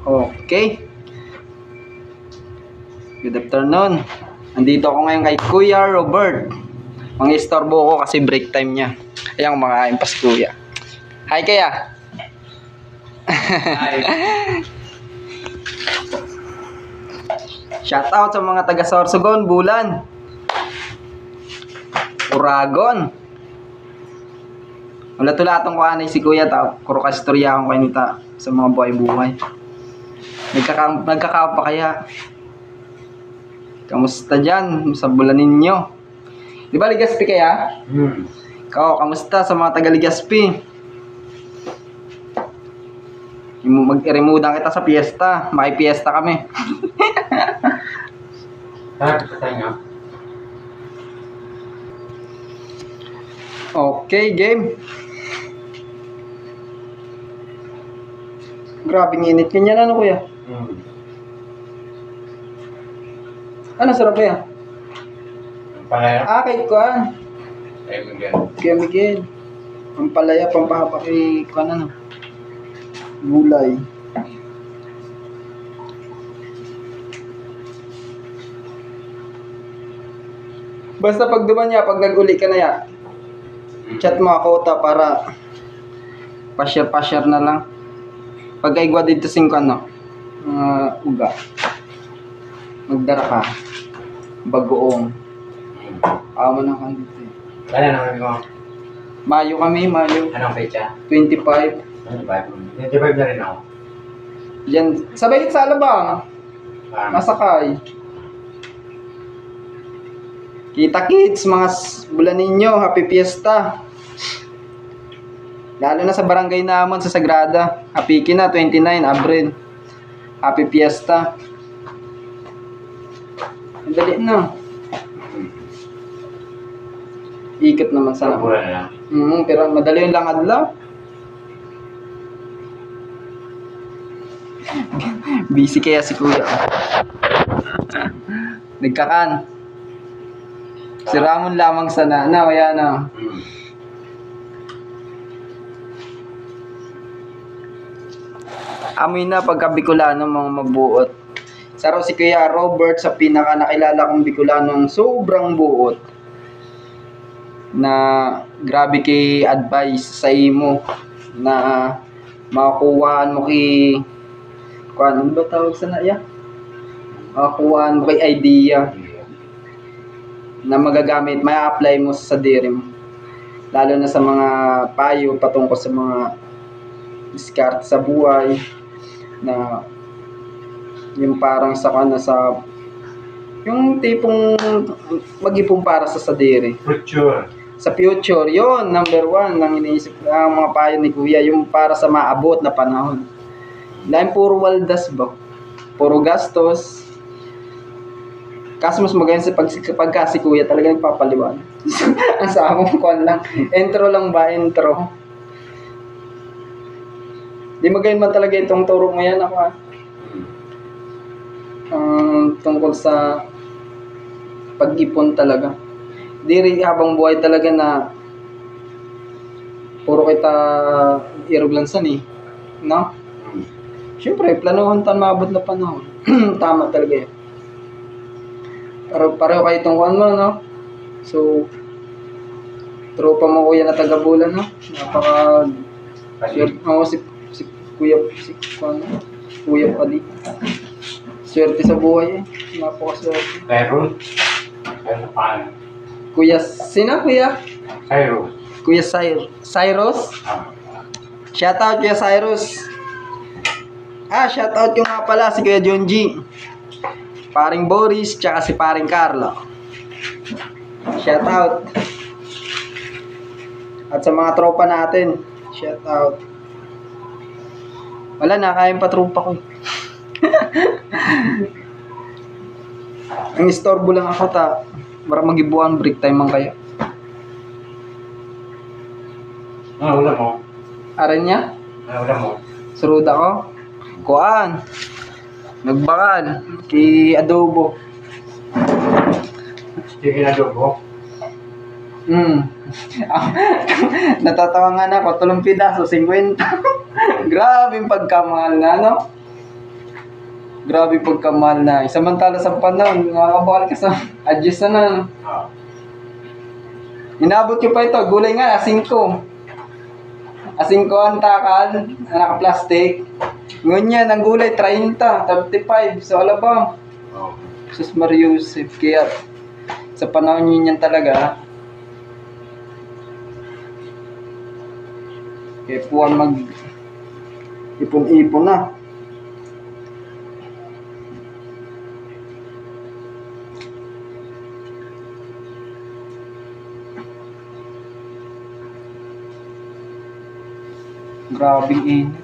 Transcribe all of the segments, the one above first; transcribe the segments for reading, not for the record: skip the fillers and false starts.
Okay. Good afternoon. Andito ako ngayon kay Kuya Robert. Mang-istorbo ko kasi break time niya. Ayan, kumakain pa si Kuya. Hi, Kuya. Hi. Shout out sa mga taga Sorsogon, Bulan, Uragon. Wala tulatong ko anay si Kuya ta. Kuro ka istorya akong kanita sa mga buhay-buhay. Nagkakao pa kaya? Kamusta dyan sa Bulan ninyo? Di ba Legazpi kaya? Ikaw, kamusta sa mga taga Legazpi? Mag-remudan kita sa piyesta. Makipiesta kami. Okay, game. Grabe ng init niyan, ano Kuya? Ano sarap kaya? Palaya. Kay Kuan. Ay, Miguel. Kuya Miguel. Pampalaya, pampahapa kay Kuan ano? Gulay. Basta pag duman niya, pag nag-uli ka na ya, chat mo ako ta para pa-share na lang. Pag kaigwa dito 5 ano, uga. Magdara ka. Bagoong. Amo na kan dito. Kaya naman mo. Mayo kami, Mayo. Anong pecha? 25. 25 na rin ako. Yan, sabay sa Alabang. Masakay. Kita kids, mga bulan ninyo, happy fiesta. Lalo na sa barangay naman sa Sagrada. Happy na 29 Abril. Happy fiesta. Ang dali na. Ikot naman sana. Bulan na lang. Pero madali yung langad lang. Busy kaya si Kuya. Nagkakan. Si Ramon lamang sana. Kaya na. Amoy na pagka Bicolano mga mabuot. Saro si Kuya Robert sa pinaka nakilala kong Bicolanong sobrang buot. Na grabe kay advice sa imo na makukuhaan mo kay ano ba tawag sa naya? Makukuhaan mo kay idea na magagamit, may apply mo sa diri mo. Lalo na sa mga payo patungkol sa mga diskarte sa buhay na yung parang sa sa yung tipong mag-ipon para sa sadiri. Future. Sa future, yon number 1 lang iniisip ang mga payo ni Kuya, yung para sa maabot na panahon. Dahil puro waldas ba? Puro gastos. Kaso mas maganda sa pagka si Kuya talaga nagpapaliwan. Ang sa among kon lang. Intro lang ba? Intro. Di magayon man talaga itong turo mo yan ako tungkol sa pag-ipon talaga. Di habang buhay talaga na puro kita iruglansan no? Siyempre, planuhan tan maabot na panahon. Tama talaga yan. Pareho kayo itong kuhan mo, no? So, tropa mo Kuya na taga-Bulan, no? Si Kuya Pali. Swerte sa buhay napakaswerte. Cyrus. Kuya, sino Kuya? Cyrus. Kuya Cyrus? Shoutout Kuya Cyrus. Shoutout yung nga pala si Kuya Jonji. Paring Boris, tsaka si Paring Carlo. Shoutout. At sa mga tropa natin, shoutout. Wala na, kayang patrupa ko. Ang istorbo lang ako para magibuan break time man kaya. Wala mo. Aran niya? Wala mo. Surud ako. Kuan. Nagbakal. Kay adobo. Sige na adobo. Natatawa nga na ako, 3 pidaso, 50. Grabe yung pagkamahal na, no? Grabe pagkamahal na. Samantala sa panahon, nakakabakal ka sa adjust na. Oo. Inabot ko pa ito, gulay nga, asingko. Asingko ang takal, naka-plastic. Ngunyan, ang gulay, 30, 35. So, alam ba? Oo. Sus Mariusip, kaya sa panahon yun yan talaga. Kaya puwan mag ipon-ipon na. Grabing init.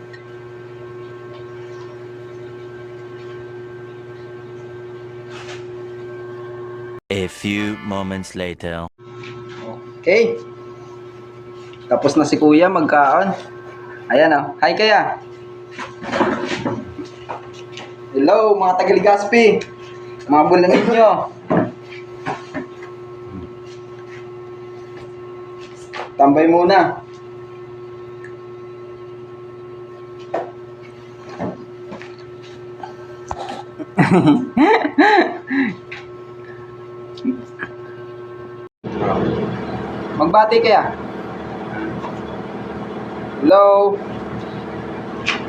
A few moments later. Okay. Tapos na si Kuya magkaon. Ayan oh. Hi Kuya. Hello mga Tagaligaspi. Mga bulan ninyo. Tambay muna. Magbati kaya. Hello.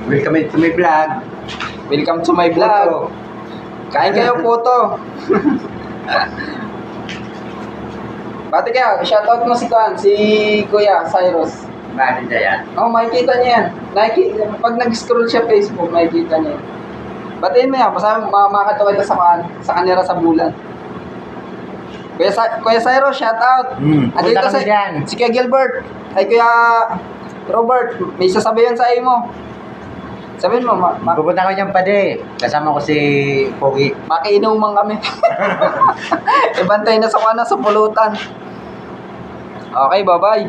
Welcome to my vlog. Welcome to my vlog. Kain kayo photo. Bati kaya, shoutout mo si Kuan, si Kuya Cyrus. Bakit na yan? Oh, makikita niya yan. Pag nag-scroll siya Facebook, makikita niya. Batiin mo yan, basta makakatawa ito sa kanila sa bulan. Kuya Cyrus, shoutout. Andito punta kami dyan. si Kuya Gilbert. Ay Kuya Robert, may sasabihin sa mo. Sabihin mo, Pupunta ko dyan pa di. Kasama ko si Pogi. makiinuman kami. Ibantay na sa pulutan. Okay, bye-bye.